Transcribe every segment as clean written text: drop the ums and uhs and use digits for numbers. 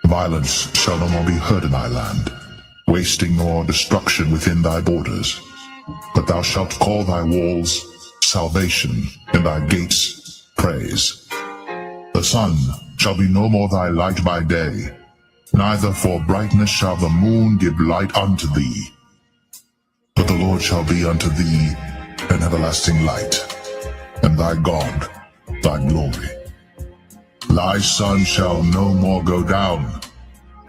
Violence shall no more be heard in thy land, wasting nor destruction within thy borders. But thou shalt call thy walls salvation, and thy gates praise. The sun shall be no more thy light by day, neither for brightness shall the moon give light unto thee. But the Lord shall be unto thee an everlasting light, and thy God thy glory. Thy sun shall no more go down,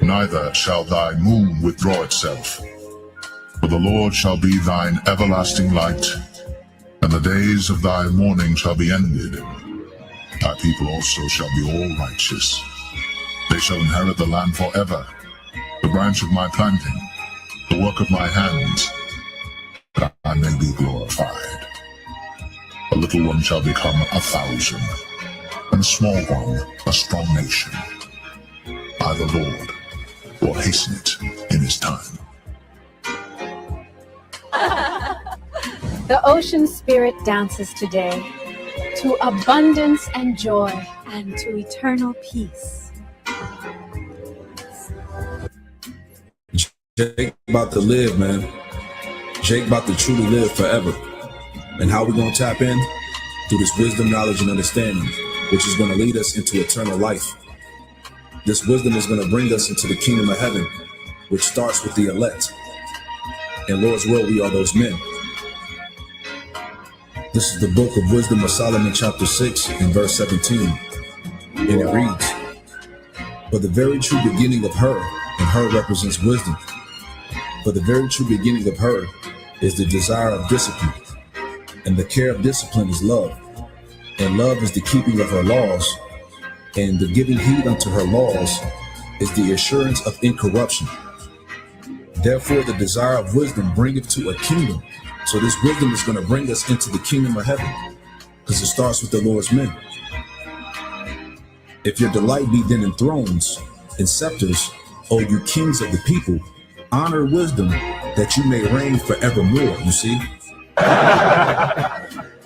neither shall thy moon withdraw itself. For the Lord shall be thine everlasting light, and the days of thy mourning shall be ended. Thy people also shall be all righteous. They shall inherit the land forever, the branch of my planting, the work of my hands, that I may be glorified. A little one shall become 1,000, and a small one a strong nation. I, the Lord, will hasten it in his time. The ocean spirit dances today to abundance and joy and to eternal peace. Jake about to live, man. Jake about to truly live forever. And how we gonna tap in? Through this wisdom, knowledge, and understanding, which is gonna lead us into eternal life. This wisdom is gonna bring us into the kingdom of heaven, which starts with the elect. In Lord's will, we are those men. This is the book of Wisdom of Solomon, chapter 6, and verse 17. And it reads, "For the very true beginning of her, and her represents wisdom. For the very true beginning of her is the desire of discipline, and the care of discipline is love. And love is the keeping of her laws, and the giving heed unto her laws is the assurance of incorruption. Therefore the desire of wisdom bringeth to a kingdom." So this wisdom is going to bring us into the kingdom of heaven, because it starts with the Lord's men. "If your delight be then in thrones and scepters, O you kings of the people, honor wisdom, that you may reign forevermore." You see?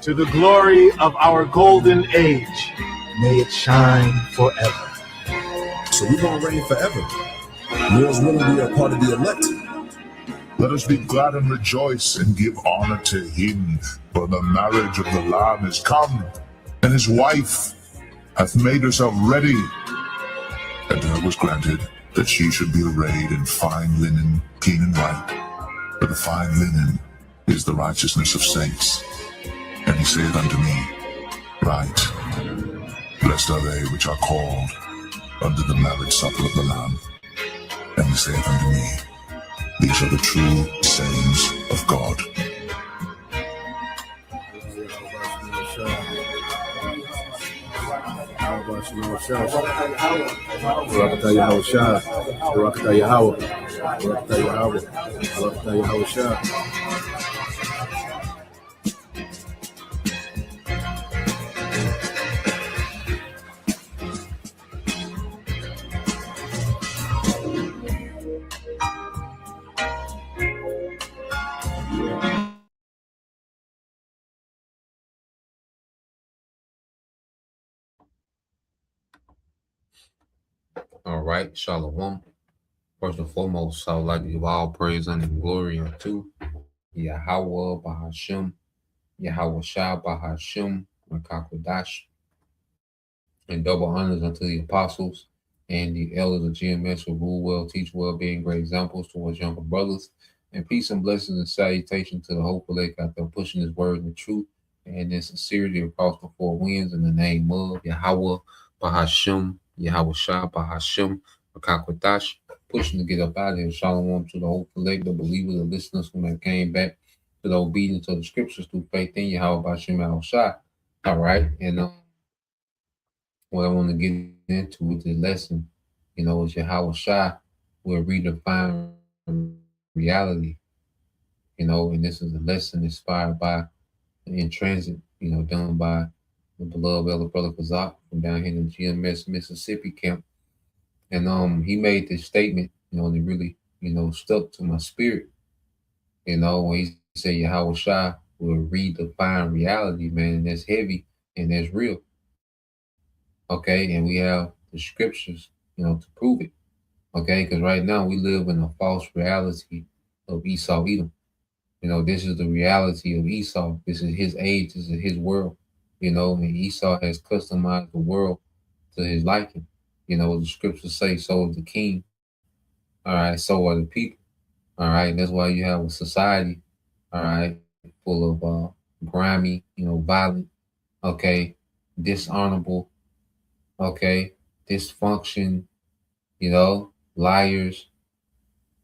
To the glory of our golden age, may it shine forever. So we're going to reign forever. Lord's willing, we are part of the elect. Let us be glad and rejoice and give honor to him, for the marriage of the Lamb is come, and his wife hath made herself ready. And to her was granted that she should be arrayed in fine linen, clean and white, for the fine linen is the righteousness of saints. And he saith unto me, Right, blessed are they which are called unto the marriage supper of the Lamb. And he saith unto me, These are the true sayings of God. All right, Shalom. First and foremost, I would like to give all praise and glory unto Yahawah Bahashim, Yahawashai Bahashim, Makakwadash, and double honors unto the apostles and the elders of GMS who rule well, teach well, being great examples towards younger brothers. And peace and blessings and salutation to the hopeful elect out there pushing his word in truth and in sincerity across the four winds in the name of Yahawah Bahashim, Yahawashai Bahashim, Makakwadash, pushing to get up out of here. Shalom to the hopeful elect, the believers, the listeners who have came back to the obedience of the scriptures through faith in Yahawah Bahashim Yahushai. All right, and what I want to get into with the lesson, is Yahawashi will redefine reality, and this is a lesson inspired by in transit, done by the beloved elder brother Kazak from down here in the GMS Mississippi camp. And he made this statement, and it really, stuck to my spirit, when he said Yahawashi will redefine reality, man, and that's heavy and that's real. Okay, and we have the scriptures, to prove it. Okay, because right now we live in a false reality of Esau Edom. This is the reality of Esau. This is his age. This is his world. And Esau has customized the world to his liking. The scriptures say, so is the king. All right, so are the people. All right, that's why you have a society, all right, full of grimy, violent, okay, dishonorable, okay, dysfunction, liars,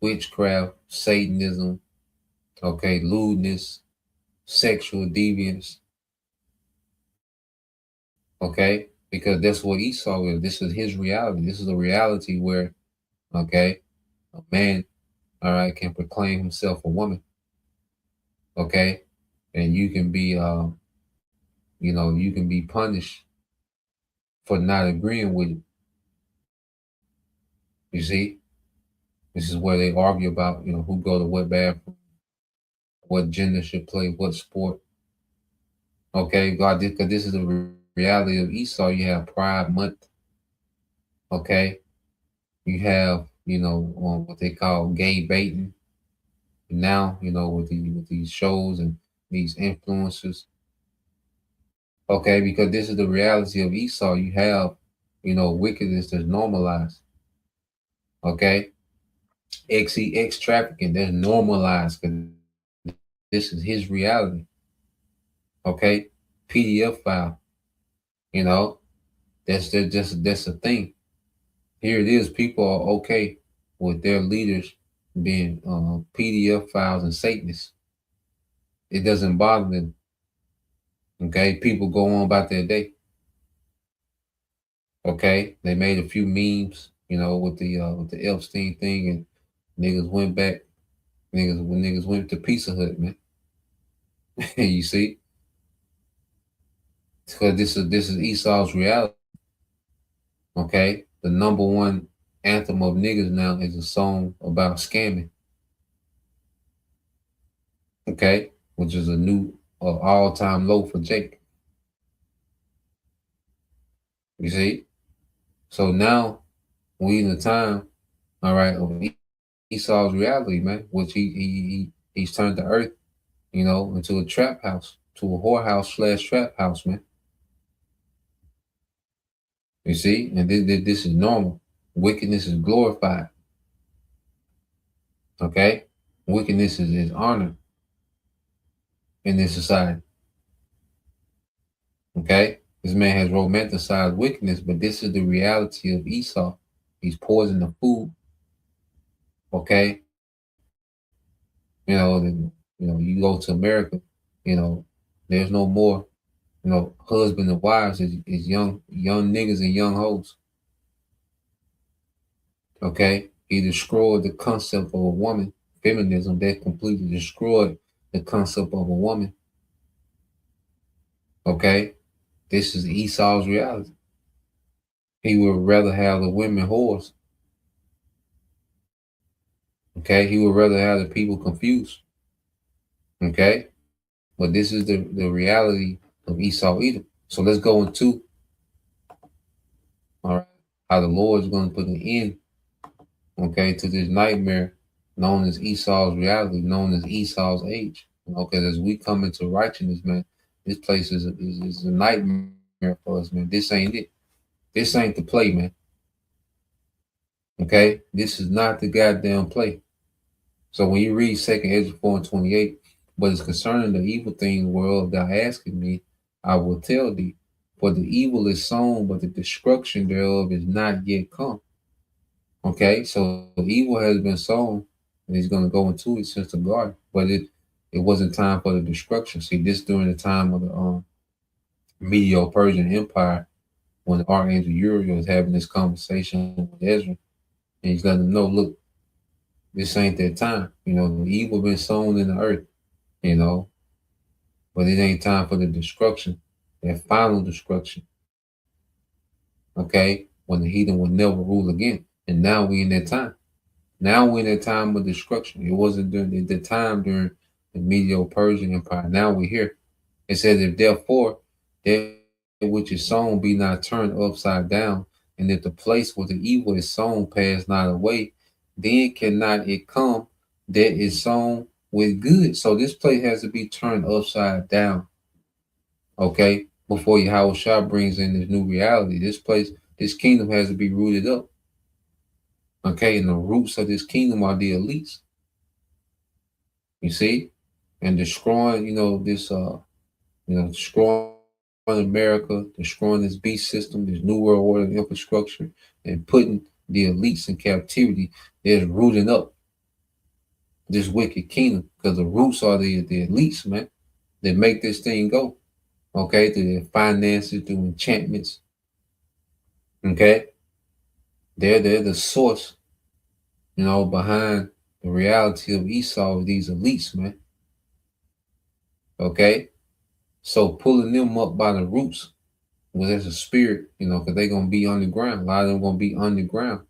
witchcraft, Satanism, okay, lewdness, sexual deviance, okay, because that's what Esau is. This is his reality. This is a reality where, okay, a man, all right, can proclaim himself a woman, okay, and you can be, you can be punished for not agreeing with it. You see, this is where they argue about, who go to what bathroom, what gender should play what sport. Okay, God, because this is the reality of Esau. You have Pride Month. Okay, you have, what they call gay baiting. And now, with these shows and these influencers. Okay, because this is the reality of Esau. You have, wickedness that's normalized. Okay, XEX trafficking that's normalized because this is his reality. Okay, PDF file. That's a thing. Here it is. People are okay with their leaders being PDF files and Satanists. It doesn't bother them. Okay, people go on about their day. Okay, they made a few memes, with the Epstein thing, and niggas went back. Niggas went to Pizza Hut, man. You see, because this is Esau's reality. Okay, the number one anthem of niggas now is a song about scamming. Okay, which is a new all-time low for Jake. You see, so now we in the time, all right, of Esau's reality, man, which he's turned the earth, into a trap house, to a whorehouse / trap house, man. You see, and this is normal. Wickedness is glorified. Okay, wickedness is honored in this society. Okay, this man has romanticized wickedness, but this is the reality of Esau. He's poisoning the food. Okay, you go to America, there's no more, husband and wives is young niggas and young hoes. Okay, he destroyed the concept of a woman. Feminism that completely destroyed the concept of a woman. Okay, this is Esau's reality. He would rather have the women whores. Okay, he would rather have the people confused. Okay, but this is the reality of Esau Edom. So let's go into, all right, how the Lord is going to put an end, okay, to this nightmare known as Esau's reality, known as Esau's age. Because as we come into righteousness, man, this place is a nightmare for us, man. This ain't it. This ain't the play, man. Okay, this is not the goddamn play. So when you read 2nd Ezra 4:28, but it's concerning the evil things whereof thou askest me, I will tell thee. For the evil is sown, but the destruction thereof is not yet come. Okay, so evil has been sown, and he's going to go into it since the garden, but it wasn't time for the destruction. See, this during the time of the Medo-Persian Empire, when the Archangel Uriel was having this conversation with Ezra, and he's letting them know, look, this ain't that time. The evil been sown in the earth, but it ain't time for the destruction, that final destruction. Okay, when the heathen will never rule again. And now we in that time. Now we're in that time of destruction. It wasn't during the time during the Medo-Persian Empire. Now we're here. It says, if therefore that which is sown be not turned upside down, And if the place where the evil is sown pass not away, then cannot it come that is sown with good. So this place has to be turned upside down, okay? Before Yahawashi brings in this new reality, this place, this kingdom has to be rooted up, okay? And the roots of this kingdom are the elites, you see? And destroying, destroying America, destroying this beast system, this new world order infrastructure, and putting the elites in captivity is rooting up this wicked kingdom, because the roots are the elites, man, that make this thing go, okay, through their finances, through enchantments, okay. They're the source, behind the reality of Esau, of these elites, man, okay. So pulling them up by the roots, well, there's a spirit, because they're going to be underground. A lot of them going to be underground,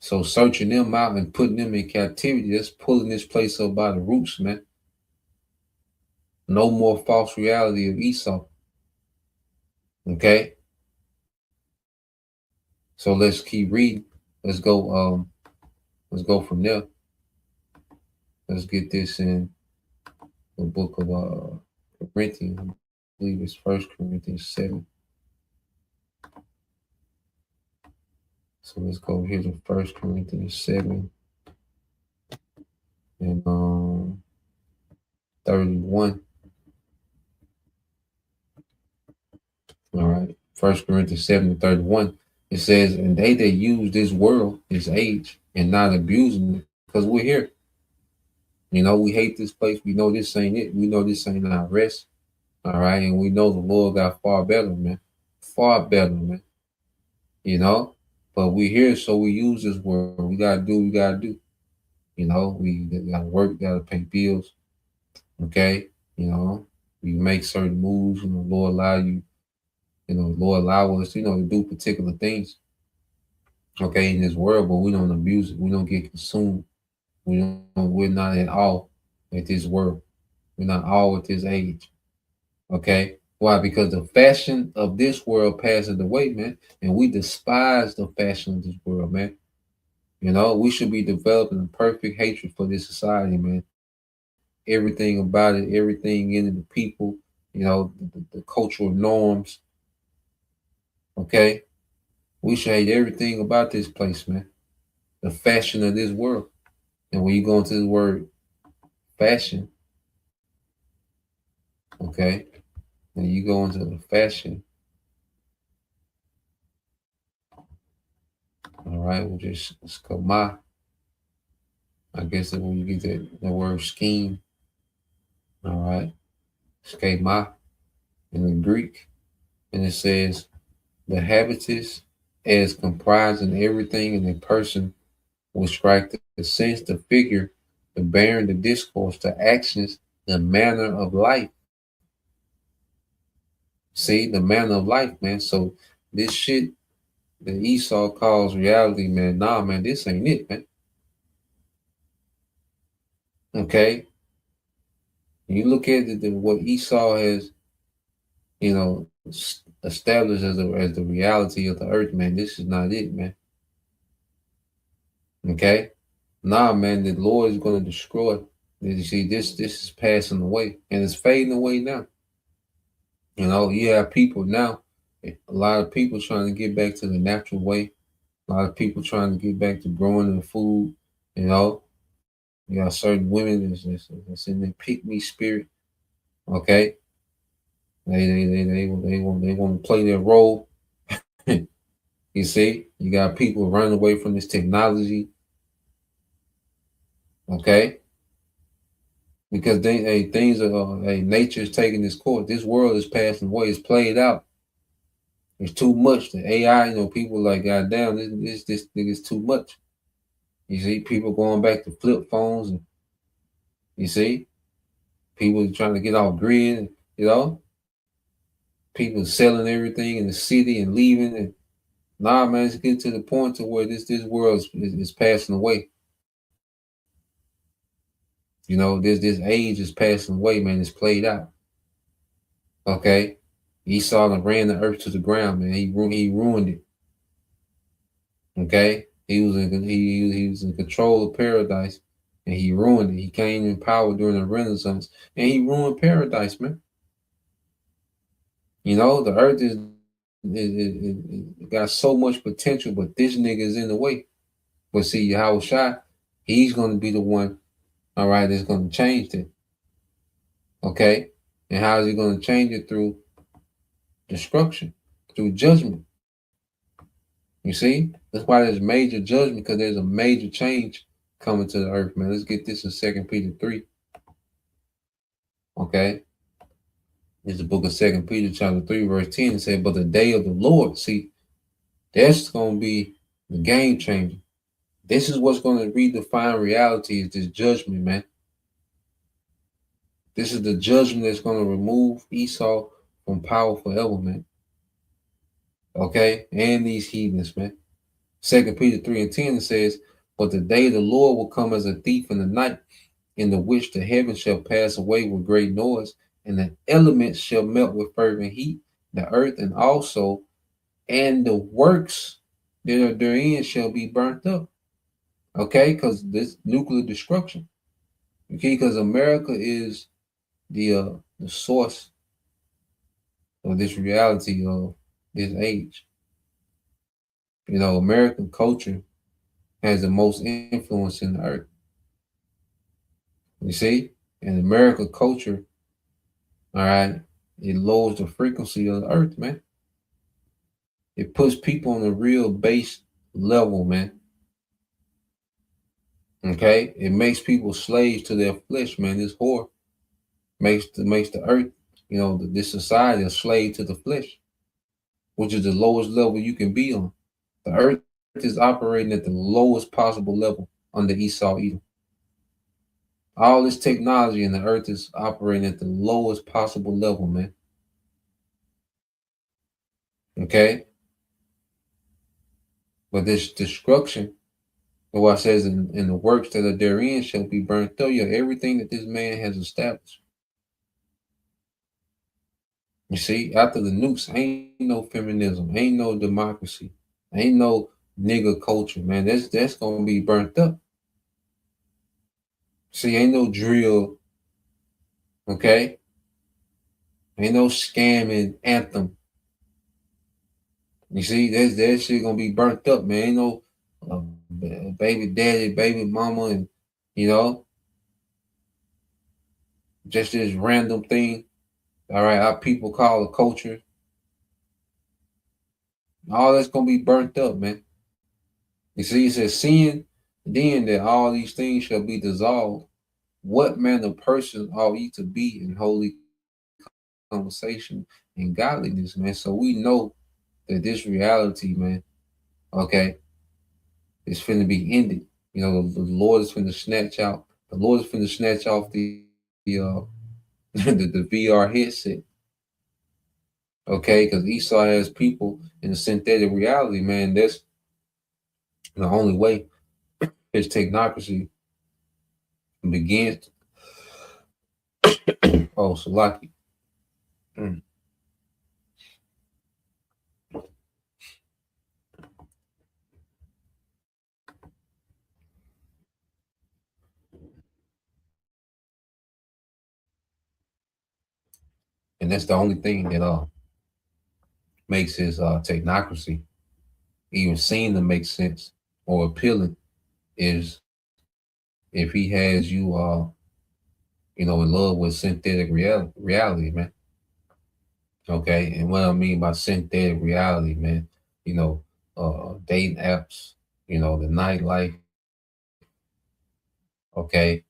So searching them out and putting them in captivity, that's pulling this place up by the roots, man. No more false reality of Esau, okay? So let's keep reading. Let's go from there. Let's get this in the book of Corinthians. I believe it's 1 Corinthians 7. So let's go here to 1 Corinthians 7 and 31. All right. 1 Corinthians 7 and 31. It says, and they that use this world, this age, and not abusing it, because we're here. We hate this place. We know this ain't it. We know this ain't our rest. All right. And we know the Lord got far better, man. Far better, man. But we're here, so we use this world. We got to do what we got to do. We got to work, got to pay bills. Okay. We make certain moves. Lord allow you, Lord allow us, to do particular things. Okay. In this world, but we don't abuse it. We don't get consumed. We're not at all at this world. We're not all at this age. Okay. Why? Because the fashion of this world passes away, man. And we despise the fashion of this world, man. We should be developing a perfect hatred for this society, man. Everything about it, everything in the people, the cultural norms. Okay. We should hate everything about this place, man. The fashion of this world. And when you go into the word fashion, okay, when you go into the fashion, all right, we'll just, let's go I guess that when you get the word scheme, all right, schema in the Greek, and it says the habitus as comprising everything in a person will strike the sense, the figure, the bearing, the discourse, the actions, the manner of life. See, the manner of life, man. So this shit that Esau calls reality, man, nah, man, this ain't it, man. Okay. You look at what Esau has, established as the reality of the earth, man. This is not it, man. Okay. Nah, man, the Lord is going to destroy. You see, this is passing away, and it's fading away now. You have people now, a lot of people trying to get back to the natural way. A lot of people trying to get back to growing their food. You got certain women that's in their pick me spirit. Okay, they want to play their role. You see, you got people running away from this technology. Okay, because things are nature is taking this course. This world is passing away. It's played out. It's too much. The AI, people like, goddamn, this nigga's too much. You see, people going back to flip phones, and you see, people trying to get off grid. People selling everything in the city and leaving. And nah, man, it's getting to the point to where this world is passing away. This age is passing away, man. It's played out. Okay. Esau and ran the earth to the ground, man. He ruined it. Okay, he was in control of paradise, and he ruined it. He came in power during the Renaissance, and he ruined paradise, man. You know, the earth is got so much potential, but this nigga is in the way. But see, YAHAWASHI, he's going to be the one, all right, that's going to change it. Okay, and how is he going to change it? Through destruction, through judgment. You see, that's why there's major judgment, because there's a major change coming to the earth, man. Let's get this in 2 Peter 3. Okay, it's the book of 2 Peter chapter 3, verse 10. It said, but the day of the Lord, see, that's going to be the game changer. This is what's going to redefine reality, is this judgment, man. This is the judgment that's going to remove Esau from power forever, man. Okay, and these heathens, man. 2 Peter 3 and 10, it says, but the day of the Lord will come as a thief in the night, in the which the heavens shall pass away with great noise, and the elements shall melt with fervent heat, the earth and also, and the works that are therein shall be burnt up. Okay, because this nuclear destruction. Okay, because America is the source of this reality of this age. You know, American culture has the most influence in the earth. You see, and American culture, all right, it lowers the frequency of the earth, man. It puts people on a real base level, man. Okay, it makes people slaves to their flesh, man. This whore makes the earth, you know, this society a slave to the flesh, which is the lowest level you can be on. The earth is operating at the lowest possible level under Esau Edom. All this technology in the earth is operating at the lowest possible level, man. Okay? But this destruction, and what it says in the works that are therein shall be burnt up. Yeah, everything that this man has established. You see, after the nukes, ain't no feminism, ain't no democracy, ain't no nigger culture, man. That's gonna be burnt up. See, ain't no drill, okay? Ain't no scamming anthem. You see, that shit gonna be burnt up, man. Ain't no baby daddy, baby mama, and you know, just this random thing. All right, our people call a culture. All that's gonna be burnt up, man. You see, it says, seeing then that all these things shall be dissolved, what manner of person ought ye to be in holy conversation and godliness, man? So we know that this reality, man, okay, is finna be ended. You know, the Lord is finna snatch out. The Lord is finna snatch off the the VR headset. Okay, because Esau has people in a synthetic reality, man. That's the only way his technocracy begins. Oh, Salaki. Mm. And that's the only thing that makes his technocracy even seem to make sense or appealing, is if he has you you know, in love with synthetic reality, man. Okay, and what I mean by synthetic reality, man, you know, dating apps, you know, the nightlife, okay,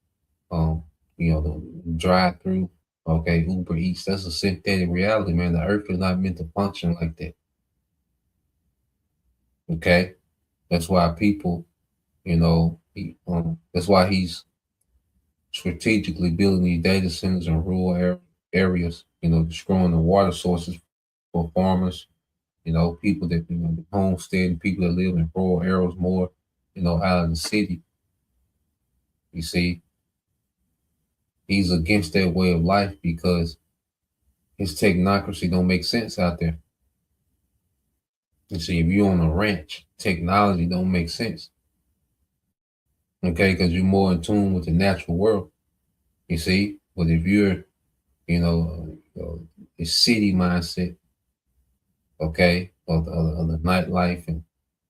you know, the drive through, okay, Uber Eats, that's a synthetic reality, man. The earth is not meant to function like that. Okay, that's why people, you know, that's why he's strategically building these data centers in rural areas, you know, destroying the water sources for farmers, you know, people that, you know, homestead, people that live in rural areas more, you know, out of the city. You see, he's against that way of life because his technocracy don't make sense out there. You see, if you're on a ranch, technology don't make sense. Okay, because you're more in tune with the natural world. You see, but if you're, the city mindset, okay, of the nightlife and,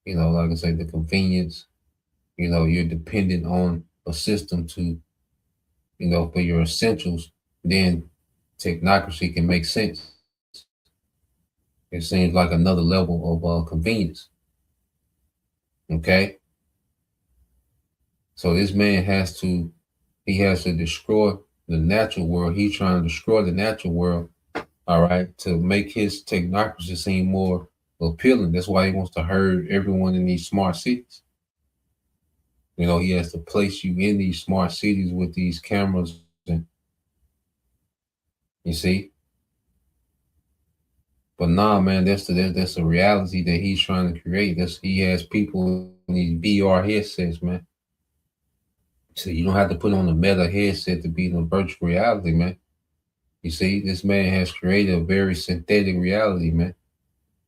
like I say, the convenience, you're dependent on a system to, for your essentials, then technocracy can make sense. It seems like another level of convenience. Okay. So this man he has to destroy the natural world. He's trying to destroy the natural world, all right, to make his technocracy seem more appealing. That's why he wants to herd everyone in these smart cities. He has to place you in these smart cities with these cameras, and you see. But nah, man, that's the reality that he's trying to create. He has people in these VR headsets, man. So you don't have to put on a meta headset to be in a virtual reality, man. You see, this man has created a very synthetic reality, man.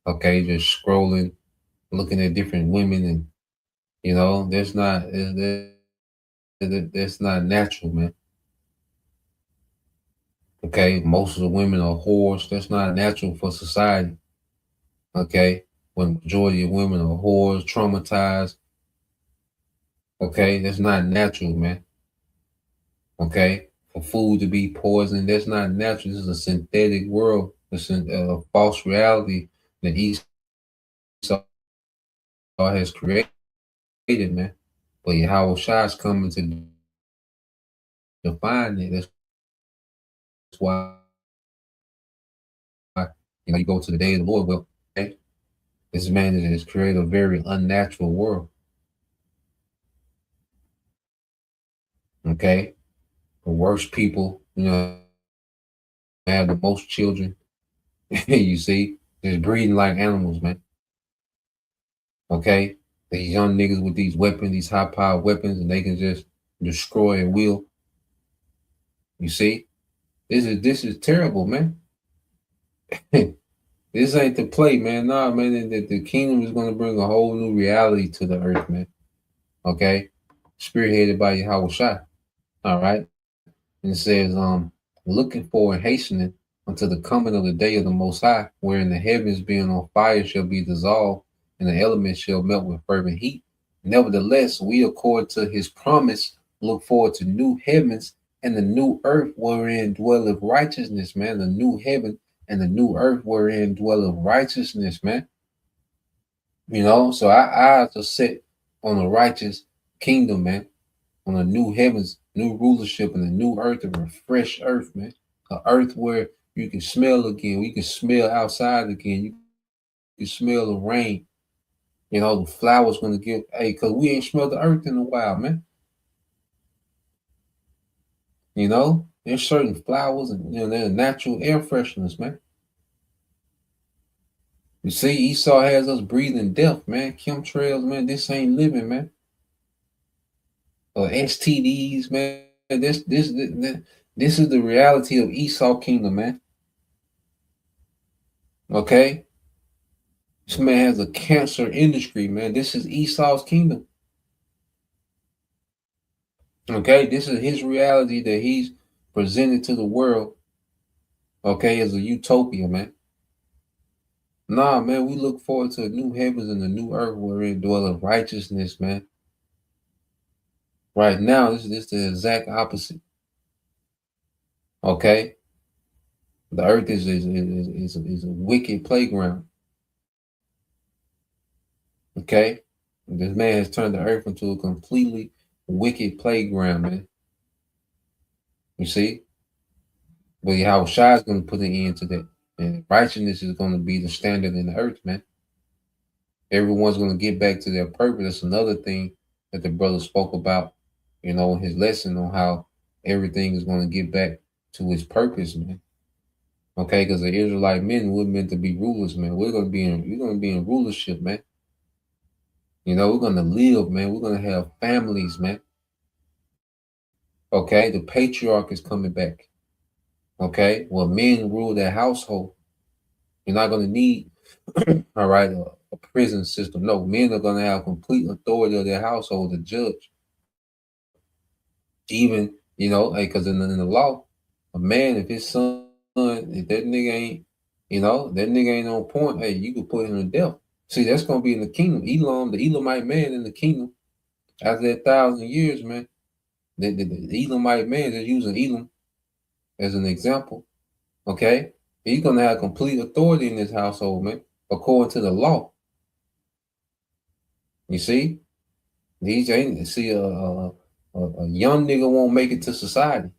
Okay, just scrolling, looking at different women, and that's not natural, man. Okay, most of the women are whores. That's not natural for society. Okay, when majority of women are whores, traumatized. Okay, that's not natural, man. Okay, for food to be poisoned, that's not natural. This is a synthetic world. It's a false reality that Esau has created, man. But YAHAWASHI is coming to define it. That's why you go to the day of the Lord. Well, okay, this man has created a very unnatural world. Okay, the worst people, have the most children. You see, just breeding like animals, man. Okay, these young niggas with these weapons, these high-powered weapons, and they can just destroy at will. You see, this is terrible, man. This ain't the play, man. Nah, man, the kingdom is going to bring a whole new reality to the earth, man. Okay, spearheaded by YAHAWASHI. All right, and it says, looking for and hastening until the coming of the day of the Most High, wherein the heavens being on fire shall be dissolved, and the elements shall melt with fervent heat. Nevertheless, we, according to his promise, look forward to new heavens and the new earth wherein dwelleth righteousness, man. The new heaven and the new earth wherein dwelleth righteousness, man. So our eyes are set on a righteous kingdom, man. On a new heavens, new rulership, and a new earth, a refreshed earth, man. An earth where you can smell again. We can smell outside again. You can smell the rain. The flowers gonna give, because we ain't smelled the earth in a while, man. There's certain flowers and they're natural air fresheners, man. You see, Esau has us breathing death, man. Chemtrails, man. This ain't living, man. STDs, man. This is the reality of Esau kingdom, man. Okay, this man has a cancer industry, man. This is Esau's kingdom. Okay, this is his reality that he's presented to the world. Okay, as a utopia, man. Nah, man, we look forward to a new heavens and a new earth wherein dwelleth righteousness, man. Right now, this is the exact opposite. Okay, the earth is a wicked playground. Okay, this man has turned the earth into a completely wicked playground, man. You see, but YAHAWASHI is going to put an end to that, and righteousness is going to be the standard in the earth, man. Everyone's going to get back to their purpose. That's another thing that the brother spoke about, in his lesson on how everything is going to get back to its purpose, man. Okay, because the Israelite men were meant to be rulers, man. We're going to be in rulership, man. We're going to live, man. We're going to have families, man. Okay, the patriarch is coming back. Okay, well, men rule their household. You're not going to need, all right, a prison system. No, men are going to have complete authority of their household to judge. Even, because in the law, a man, if his son, if that nigga ain't, that nigga ain't on point, hey, you could put him to death. See, that's going to be in the kingdom. Elam, the Elamite man in the kingdom, after that 1,000 years, man, the Elamite man, they're using Elam as an example, okay? He's going to have complete authority in his household, man, according to the law. You see? These ain't, see, a young nigga won't make it to society.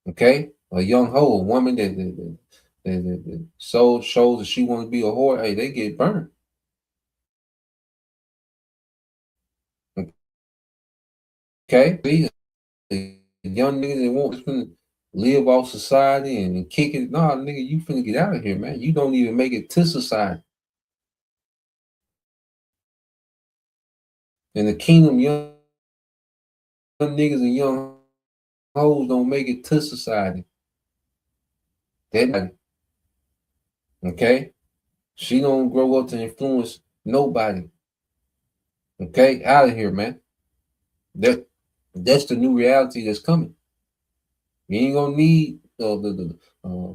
Okay, a young hoe, a woman that shows that she wants to be a whore, hey, they get burned. Okay, these young niggas that want to live off society and kick it. Nah, nigga, you finna get out of here, man. You don't even make it to society. In the kingdom, young niggas and young hoes don't make it to society. Okay, she don't grow up to influence nobody. Okay, out of here, man. That's the new reality that's coming. You ain't gonna need the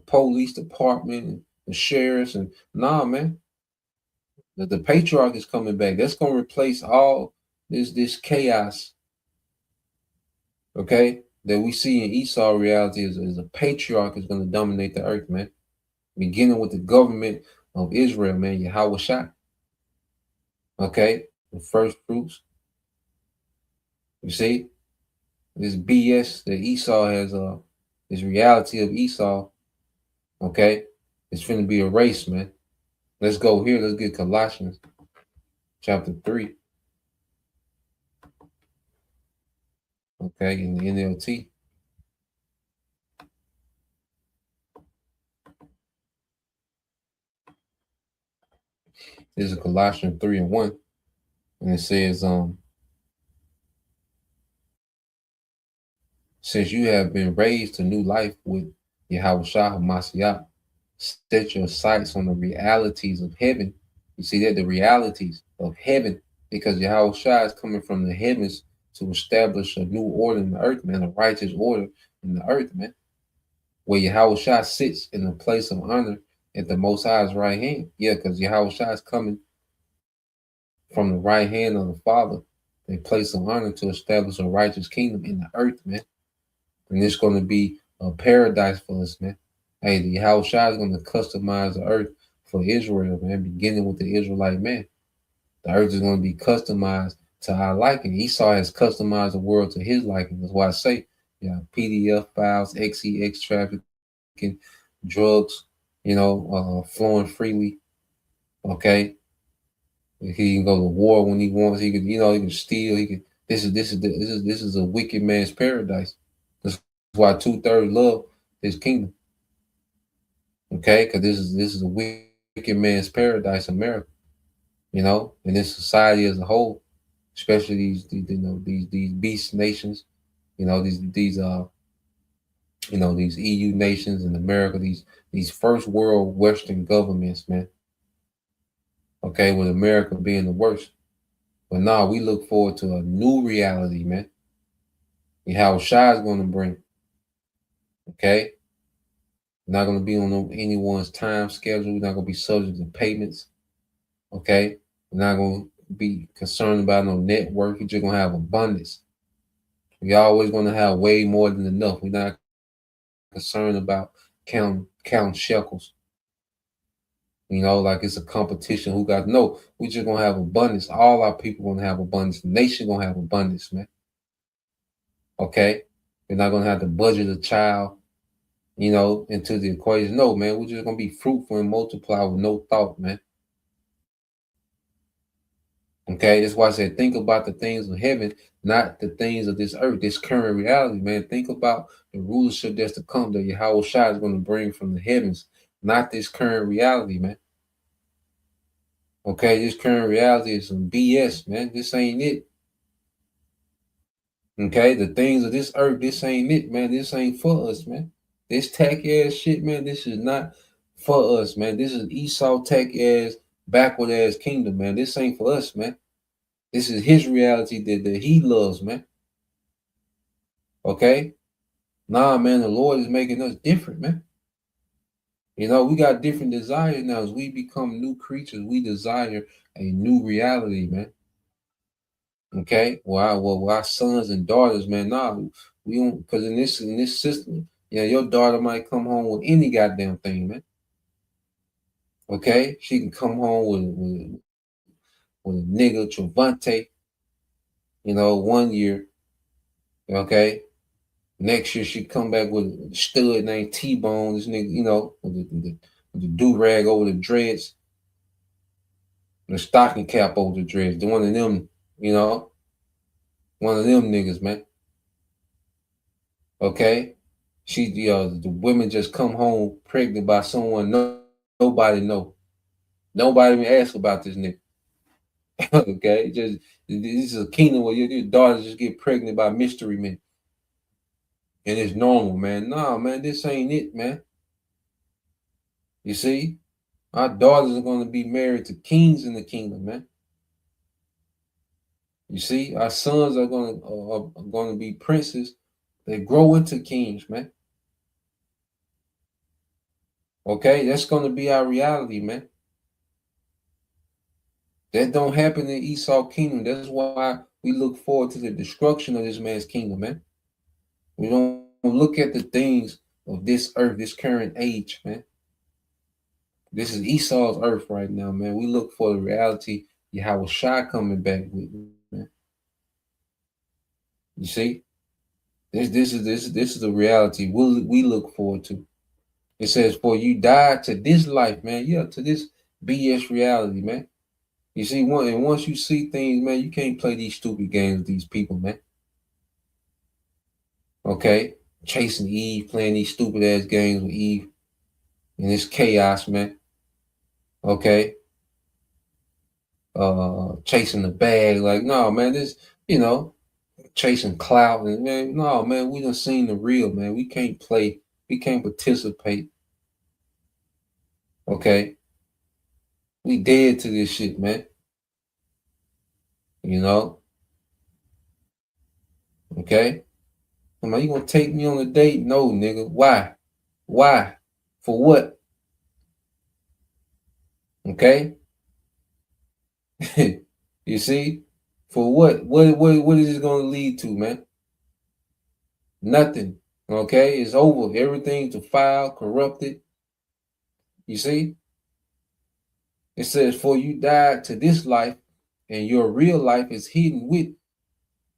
police department and the sheriffs and nah, man. The patriarch is coming back. That's gonna replace all this chaos. Okay, that we see in Esau reality is a patriarch is gonna dominate the earth, man. Beginning with the government of Israel, man. YAHAWASHI. Okay, the first fruits. You see this BS that Esau has. This reality of Esau. Okay, it's finna be erased, man. Let's go here. Let's get Colossians chapter 3. Okay, in the NLT. This is Colossians 3:1. And it says, since you have been raised to new life with Yahawashi HaMashiach, set your sights on the realities of heaven. You see that? The realities of heaven, because Yahawashi is coming from the heavens to establish a new order in the earth, man, a righteous order in the earth, man, where Yahawashi sits in the place of honor at the Most High's right hand. Yeah, because Yahawashi is coming from the right hand of the Father, a place of honor to establish a righteous kingdom in the earth, man. And it's going to be a paradise for us, man. Hey, the Yahawashi is going to customize the earth for Israel, man, beginning with the Israelite man. The earth is going to be customized to our liking. Esau has customized the world to his liking. That's why I say, yeah, PDF files, XEX trafficking, drugs, flowing freely. Okay, he can go to war when he wants. He can, he can steal. He can. This is a wicked man's paradise. That's why 2/3 love his kingdom. Okay, because this is a wicked man's paradise, America. And this society as a whole, especially these beast nations. These EU nations in America. These first world Western governments, man. Okay, with America being the worst. But now we look forward to a new reality, man. How Shai is going to bring. Okay, we're not going to be on anyone's time schedule. We're not going to be subject to payments. Okay, we're not going to be concerned about no network. We're just going to have abundance. We're always going to have way more than enough. We're not concerned about count shekels. Like it's a competition. Who got no? We just gonna have abundance. All our people gonna have abundance. The nation gonna have abundance, man. Okay, we're not gonna have to budget a child, into the equation. No, man, we're just gonna be fruitful and multiply with no thought, man. Okay, that's why I said think about the things of heaven, not the things of this earth, this current reality, man. Think about the rulership that's to come that Yahawashi is gonna bring from the heavens, not this current reality, man. Okay, this current reality is some BS, man. This ain't it. Okay, the things of this earth, this ain't it, man. This ain't for us, man. This tacky ass shit, man. This is not for us, man. This is Esau tacky ass, backward ass kingdom, man. This ain't for us, man. This is his reality that he loves, man. Okay? Nah, man, the Lord is making us different, man. You know, we got different desires now. As we become new creatures, we desire a new reality, man. Okay, well, our sons and daughters, man. Nah, we don't, because in this system, your daughter might come home with any goddamn thing, man. Okay, she can come home with a nigga Travante, 1 year. Okay, next year she come back with a stud named T-Bone. This nigga, with the do rag over the dreads, the stocking cap over the dreads. The one of them, one of them niggas, man. Okay, the women just come home pregnant by someone nobody know. Nobody even ask about this nigga. Okay, this is a kingdom where your daughters just get pregnant by mystery men, and it's normal, man. Nah, man, this ain't it, man. You see, our daughters are going to be married to kings in the kingdom, man. You see, our sons are going to be princes. They grow into kings, man. Okay, that's going to be our reality, man. That don't happen in Esau kingdom. That's why we look forward to the destruction of this man's kingdom, man. We don't look at the things of this earth, this current age, man. This is Esau's earth right now, man. We look for the reality YAHAWASHI coming back with, man. You see, this is the reality we look forward to. It says, "For you died to this life, man." Yeah, to this BS reality, man. You see, once you see things, man, you can't play these stupid games with these people, man. Okay, chasing Eve, playing these stupid ass games with Eve, and it's chaos, man. Okay, chasing the bag, like, no, man, this, chasing clout, and man, no, man, we done seen the real, man. We can't play, we can't participate. Okay, we dead to this shit, man. Okay. I'm like, you gonna take me on a date? No, nigga. Why? Why? For what? Okay. You see? For what? What is this gonna lead to, man? Nothing. Okay, it's over. Everything's defiled, corrupted. You see? It says, "For you died to this life, and your real life is hidden with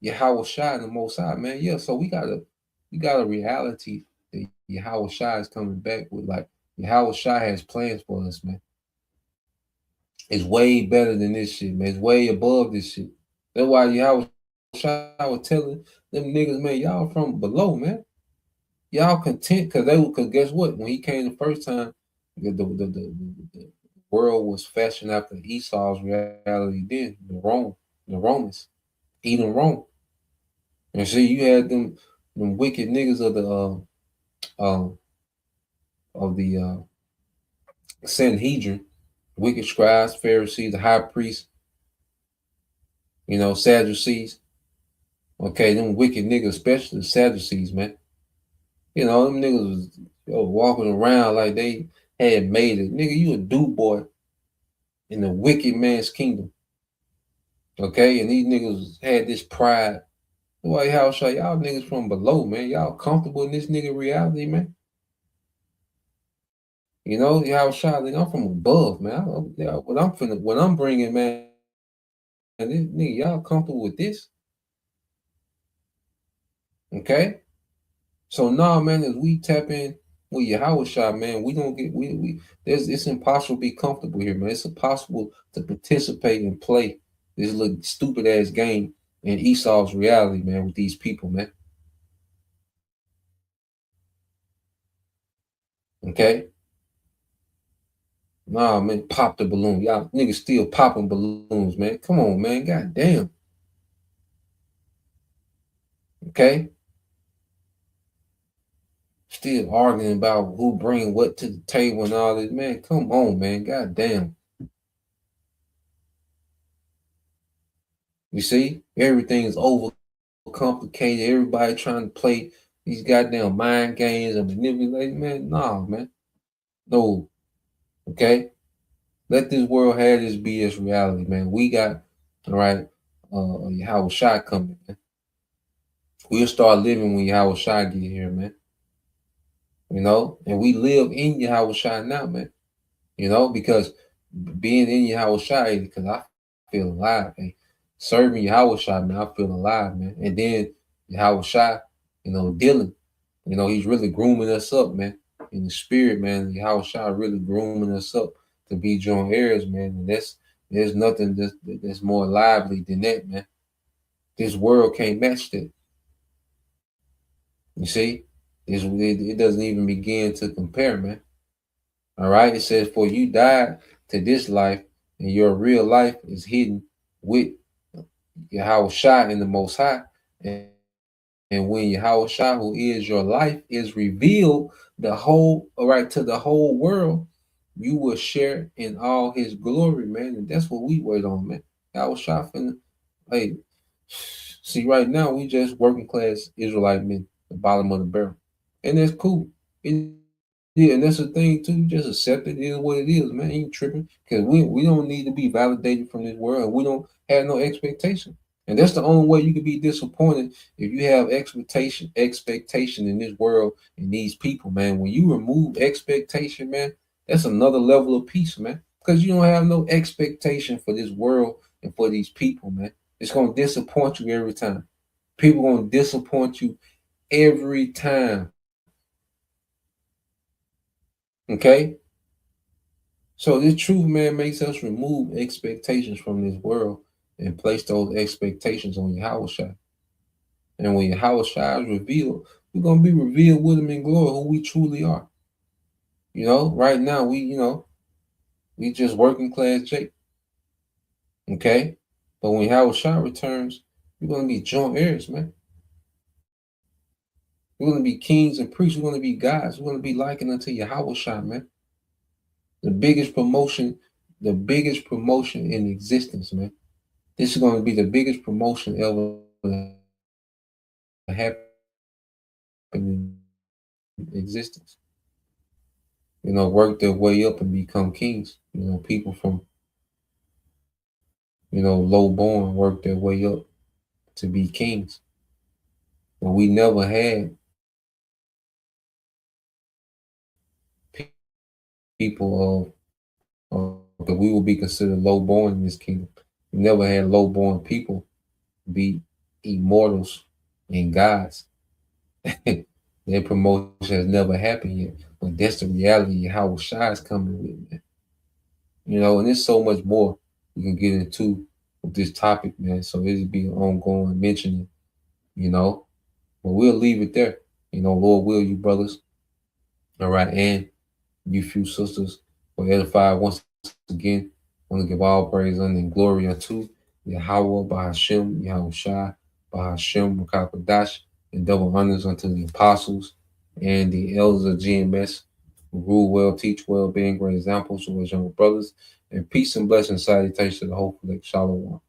YAHAWASHI and the Most High." Man, yeah. So we got a reality that YAHAWASHI is coming back with. Like, YAHAWASHI has plans for us, man. It's way better than this shit, man. It's way above this shit. That's why YAHAWASHI was telling them niggas, man, y'all from below, man. Y'all content, because guess what? When he came the first time, the world was fashioned after Esau's reality. Then the Romans eating Rome, and see, you had them wicked niggas of the Sanhedrin, wicked scribes, Pharisees, the high priests, Sadducees. Okay, them wicked niggas, especially the Sadducees, man. Them niggas was walking around like they had made it. Nigga, you a dude boy in the wicked man's kingdom. Okay, and these niggas had this pride. Why y'all niggas from below, man? Y'all comfortable in this nigga reality, man? Y'all nigga, I'm from above, man. What I'm bringing, man. And this nigga, y'all comfortable with this? Okay. So now, man, as we tap in with YAHAWASHI, man, we don't get it's impossible to be comfortable here, man. It's impossible to participate and play this little stupid ass game in Esau's reality, man, with these people, man. Okay. Nah, man, pop the balloon. Y'all niggas still popping balloons, man. Come on, man. God damn. Okay? Still arguing about who bring what to the table and all this. Man, come on, man. God damn. You see? Everything is over complicated. Everybody trying to play these goddamn mind games and manipulate. Man, nah, man. No. Okay? Let this world have this BS reality, man. We got, all right, YAHAWASHI coming, man. We'll start living when YAHAWASHI get here, man. You know? And we live in YAHAWASHI now, man. You know, because being in YAHAWASHI, because I feel alive, man. Serving YAHAWASHI, man, I feel alive, man. And then YAHAWASHI, you know, dealing. You know, he's really grooming us up, man. In the spirit, man. YAHAWASHI really grooming us up to be joint heirs, man. And there's nothing that's more lively than that, man. This world can't match that. You see? It doesn't even begin to compare, man. All right. It says, for you died to this life, and your real life is hidden with YAHAWASHI in the Most High. And when YAHAWASHI, who is your life, is revealed to the whole world, you will share in all his glory, man. And that's what we wait on, man. YAHAWASHI finna, hey, see, right now we just working class Israelite men, the bottom of the barrel. And that's cool. Yeah, and that's the thing too. You just accept it is what it is, man. You ain't tripping. Because we don't need to be validated from this world, and we don't have no expectation. And that's the only way you can be disappointed if you have expectation in this world and these people, man. When you remove expectation, man, that's another level of peace, man. Because you don't have no expectation for this world and for these people, man. It's gonna disappoint you every time. People gonna disappoint you every time. Okay? So this truth, man, makes us remove expectations from this world and place those expectations on YAHAWASHI. And when YAHAWASHI is revealed, we're gonna be revealed with him in glory, who we truly are. You know, right now we just working class Jake. Okay? But when YAHAWASHI returns, we're gonna be joint heirs, man. We're gonna be kings and priests, we're gonna be gods, we're gonna be likened unto YAHAWASHI, man. The biggest promotion in existence, man. This is going to be the biggest promotion ever happened in existence. You know, work their way up and become kings. You know, people from, you know, low born work their way up to be kings. And we never had people that we will be considered low born in this kingdom. We never had low born people be immortals and gods. Their promotion has never happened yet. But that's the reality of how Shai is coming with, man. You know, and there's so much more we can get into with this topic, man. So it'll be an ongoing mentioning, you know. But we'll leave it there. You know, Lord will, you brothers. All right, and you few sisters were edified once again. I want to give all praise and glory unto Yahweh, Bahashem, Yahushai, Bahashem, Makakadash, and double honors unto the apostles and the elders of GMS who rule well, teach well, being great examples to his younger brothers. And peace and blessing, salutation to the whole collective. Shalom.